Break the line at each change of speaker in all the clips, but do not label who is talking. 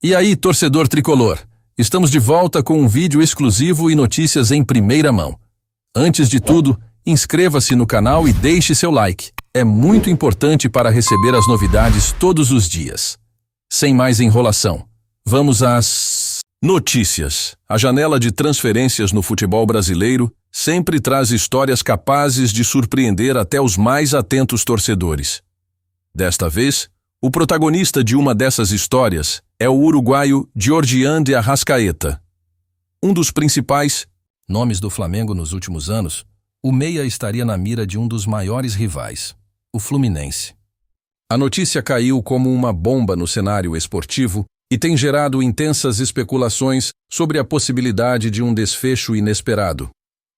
E aí, torcedor tricolor? Estamos de volta com um vídeo exclusivo e notícias em primeira mão. Antes de tudo, inscreva-se no canal e deixe seu like. É muito importante para receber as novidades todos os dias. Sem mais enrolação, vamos às notícias. A janela de transferências no futebol brasileiro sempre traz histórias capazes de surpreender até os mais atentos torcedores. Desta vez, o protagonista de uma dessas histórias é o uruguaio Giorgian de Arrascaeta. Um dos principais nomes do Flamengo nos últimos anos, o meia estaria na mira de um dos maiores rivais, o Fluminense. A notícia caiu como uma bomba no cenário esportivo e tem gerado intensas especulações sobre a possibilidade de um desfecho inesperado.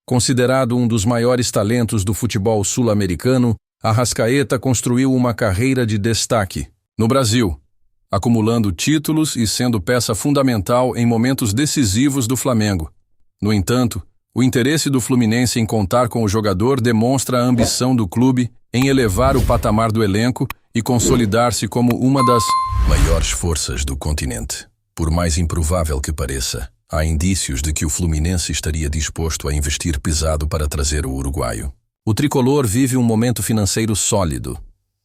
Considerado um dos maiores talentos do futebol sul-americano, Arrascaeta construiu uma carreira de destaque no Brasil, acumulando títulos e sendo peça fundamental em momentos decisivos do Flamengo. No entanto, o interesse do Fluminense em contar com o jogador demonstra a ambição do clube em elevar o patamar do elenco e consolidar-se como uma das maiores forças do continente. Por mais improvável que pareça, há indícios de que o Fluminense estaria disposto a investir pesado para trazer o uruguaio. O tricolor vive um momento financeiro sólido,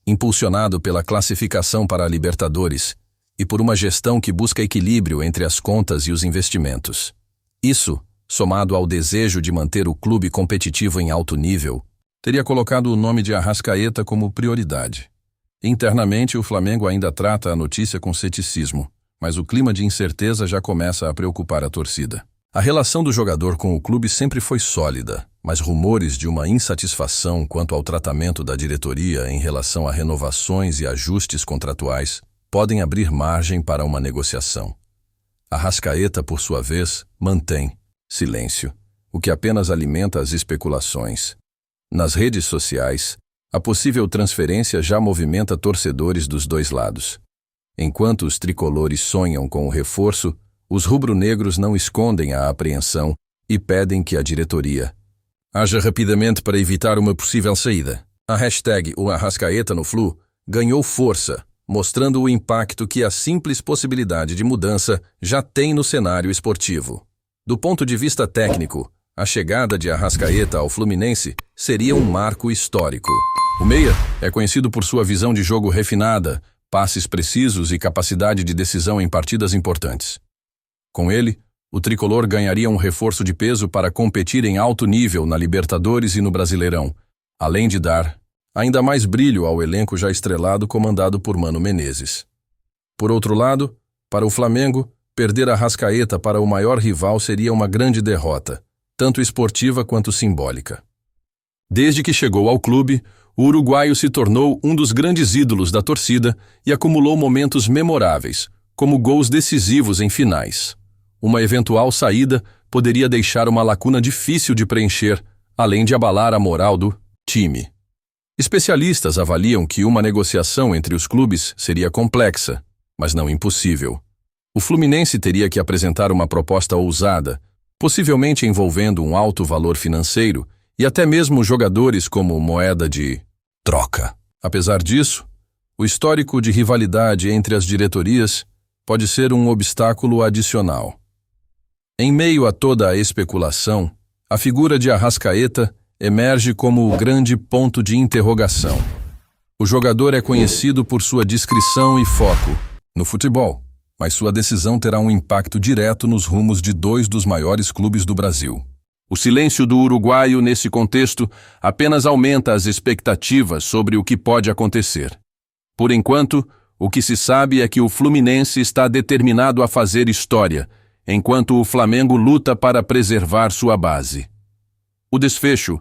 impulsionado pela classificação para a Libertadores e por uma gestão que busca equilíbrio entre as contas e os investimentos. Isso, somado ao desejo de manter o clube competitivo em alto nível, teria colocado o nome de Arrascaeta como prioridade. Internamente, o Flamengo ainda trata a notícia com ceticismo, mas o clima de incerteza já começa a preocupar a torcida. A relação do jogador com o clube sempre foi sólida, mas rumores de uma insatisfação quanto ao tratamento da diretoria em relação a renovações e ajustes contratuais podem abrir margem para uma negociação. Arrascaeta, por sua vez, mantém silêncio, o que apenas alimenta as especulações. Nas redes sociais, a possível transferência já movimenta torcedores dos dois lados. Enquanto os tricolores sonham com o reforço, os rubro-negros não escondem a apreensão e pedem que a diretoria haja rapidamente para evitar uma possível saída. A hashtag O Arrascaeta no Flu ganhou força, mostrando o impacto que a simples possibilidade de mudança já tem no cenário esportivo. Do ponto de vista técnico, a chegada de Arrascaeta ao Fluminense seria um marco histórico. O meia é conhecido por sua visão de jogo refinada, passes precisos e capacidade de decisão em partidas importantes. Com ele, o tricolor ganharia um reforço de peso para competir em alto nível na Libertadores e no Brasileirão, além de dar ainda mais brilho ao elenco já estrelado comandado por Mano Menezes. Por outro lado, para o Flamengo, perder Arrascaeta para o maior rival seria uma grande derrota, tanto esportiva quanto simbólica. Desde que chegou ao clube, o uruguaio se tornou um dos grandes ídolos da torcida e acumulou momentos memoráveis, como gols decisivos em finais. Uma eventual saída poderia deixar uma lacuna difícil de preencher, além de abalar a moral do time. Especialistas avaliam que uma negociação entre os clubes seria complexa, mas não impossível. O Fluminense teria que apresentar uma proposta ousada, possivelmente envolvendo um alto valor financeiro e até mesmo jogadores como moeda de troca. Apesar disso, o histórico de rivalidade entre as diretorias pode ser um obstáculo adicional. Em meio a toda a especulação, a figura de Arrascaeta emerge como o grande ponto de interrogação. O jogador é conhecido por sua discrição e foco no futebol, mas sua decisão terá um impacto direto nos rumos de dois dos maiores clubes do Brasil. O silêncio do uruguaio nesse contexto apenas aumenta as expectativas sobre o que pode acontecer. Por enquanto, o que se sabe é que o Fluminense está determinado a fazer história, enquanto o Flamengo luta para preservar sua base. O desfecho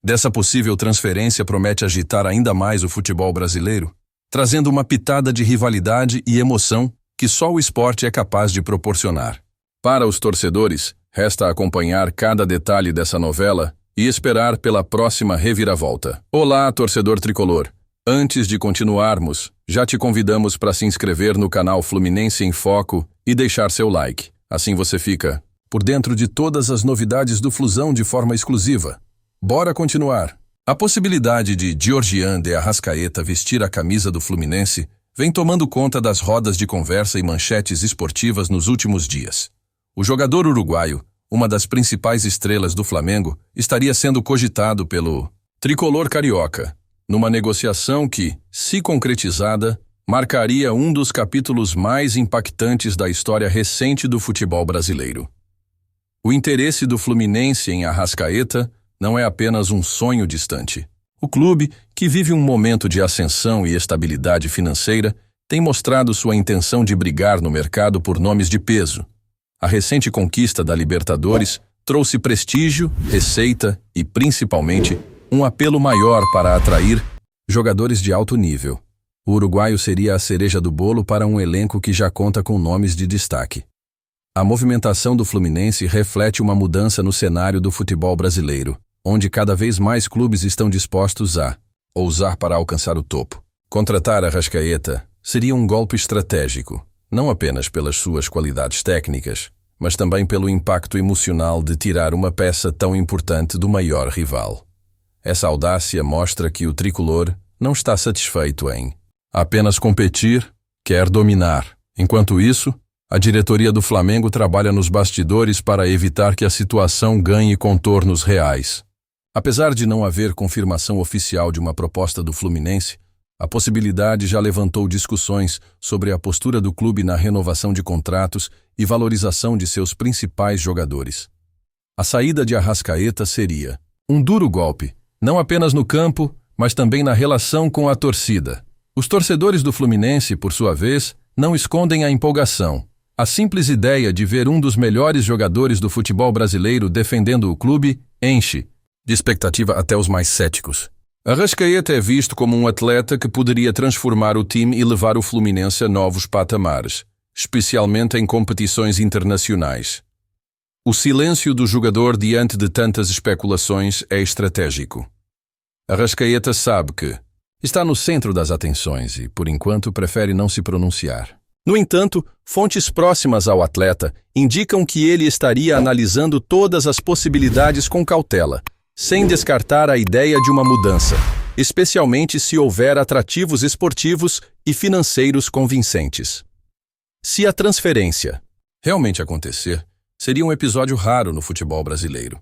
dessa possível transferência promete agitar ainda mais o futebol brasileiro, trazendo uma pitada de rivalidade e emoção que só o esporte é capaz de proporcionar. Para os torcedores, resta acompanhar cada detalhe dessa novela e esperar pela próxima reviravolta. Olá, torcedor tricolor! Antes de continuarmos, já te convidamos para se inscrever no canal Fluminense em Foco e deixar seu like. Assim você fica por dentro de todas as novidades do Flusão de forma exclusiva. Bora continuar! A possibilidade de Giorgian de Arrascaeta vestir a camisa do Fluminense vem tomando conta das rodas de conversa e manchetes esportivas nos últimos dias. O jogador uruguaio, uma das principais estrelas do Flamengo, estaria sendo cogitado pelo tricolor carioca, numa negociação que, se concretizada, marcaria um dos capítulos mais impactantes da história recente do futebol brasileiro. O interesse do Fluminense em Arrascaeta não é apenas um sonho distante. O clube, que vive um momento de ascensão e estabilidade financeira, tem mostrado sua intenção de brigar no mercado por nomes de peso. A recente conquista da Libertadores trouxe prestígio, receita e, principalmente, um apelo maior para atrair jogadores de alto nível. O uruguaio seria a cereja do bolo para um elenco que já conta com nomes de destaque. A movimentação do Fluminense reflete uma mudança no cenário do futebol brasileiro, onde cada vez mais clubes estão dispostos a ousar para alcançar o topo. Contratar Arrascaeta seria um golpe estratégico, não apenas pelas suas qualidades técnicas, mas também pelo impacto emocional de tirar uma peça tão importante do maior rival. Essa audácia mostra que o tricolor não está satisfeito em apenas competir, quer dominar. Enquanto isso, a diretoria do Flamengo trabalha nos bastidores para evitar que a situação ganhe contornos reais. Apesar de não haver confirmação oficial de uma proposta do Fluminense, a possibilidade já levantou discussões sobre a postura do clube na renovação de contratos e valorização de seus principais jogadores. A saída de Arrascaeta seria um duro golpe, não apenas no campo, mas também na relação com a torcida. Os torcedores do Fluminense, por sua vez, não escondem a empolgação. A simples ideia de ver um dos melhores jogadores do futebol brasileiro defendendo o clube enche de expectativa até os mais céticos. Arrascaeta é visto como um atleta que poderia transformar o time e levar o Fluminense a novos patamares, especialmente em competições internacionais. O silêncio do jogador diante de tantas especulações é estratégico. Arrascaeta sabe que está no centro das atenções e, por enquanto, prefere não se pronunciar. No entanto, fontes próximas ao atleta indicam que ele estaria analisando todas as possibilidades com cautela, sem descartar a ideia de uma mudança, especialmente se houver atrativos esportivos e financeiros convincentes. Se a transferência realmente acontecer, seria um episódio raro no futebol brasileiro.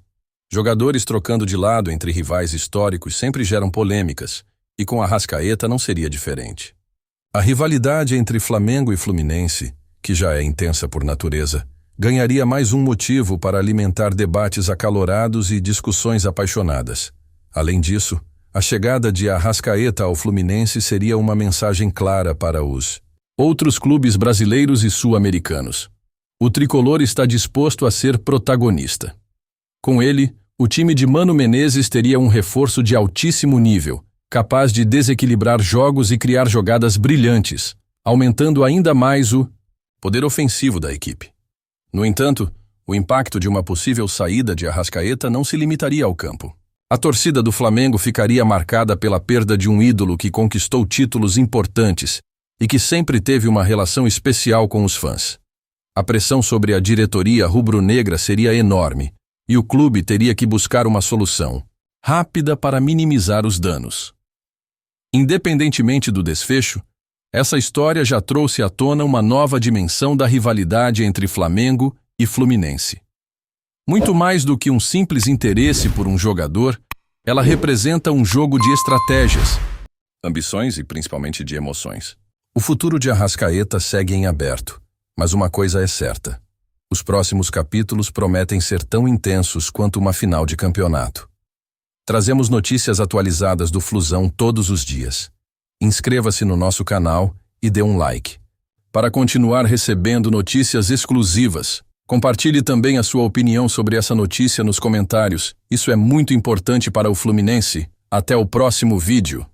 Jogadores trocando de lado entre rivais históricos sempre geram polêmicas, e com Arrascaeta não seria diferente. A rivalidade entre Flamengo e Fluminense, que já é intensa por natureza, ganharia mais um motivo para alimentar debates acalorados e discussões apaixonadas. Além disso, a chegada de Arrascaeta ao Fluminense seria uma mensagem clara para os outros clubes brasileiros e sul-americanos. O tricolor está disposto a ser protagonista. Com ele, o time de Mano Menezes teria um reforço de altíssimo nível, capaz de desequilibrar jogos e criar jogadas brilhantes, aumentando ainda mais o poder ofensivo da equipe. No entanto, o impacto de uma possível saída de Arrascaeta não se limitaria ao campo. A torcida do Flamengo ficaria marcada pela perda de um ídolo que conquistou títulos importantes e que sempre teve uma relação especial com os fãs. A pressão sobre a diretoria rubro-negra seria enorme e o clube teria que buscar uma solução rápida para minimizar os danos. Independentemente do desfecho, essa história já trouxe à tona uma nova dimensão da rivalidade entre Flamengo e Fluminense. Muito mais do que um simples interesse por um jogador, ela representa um jogo de estratégias, ambições e principalmente de emoções. O futuro de Arrascaeta segue em aberto, mas uma coisa é certa: os próximos capítulos prometem ser tão intensos quanto uma final de campeonato. Trazemos notícias atualizadas do Flusão todos os dias. Inscreva-se no nosso canal e dê um like. Para continuar recebendo notícias exclusivas, compartilhe também a sua opinião sobre essa notícia nos comentários. Isso é muito importante para o Fluminense. Até o próximo vídeo.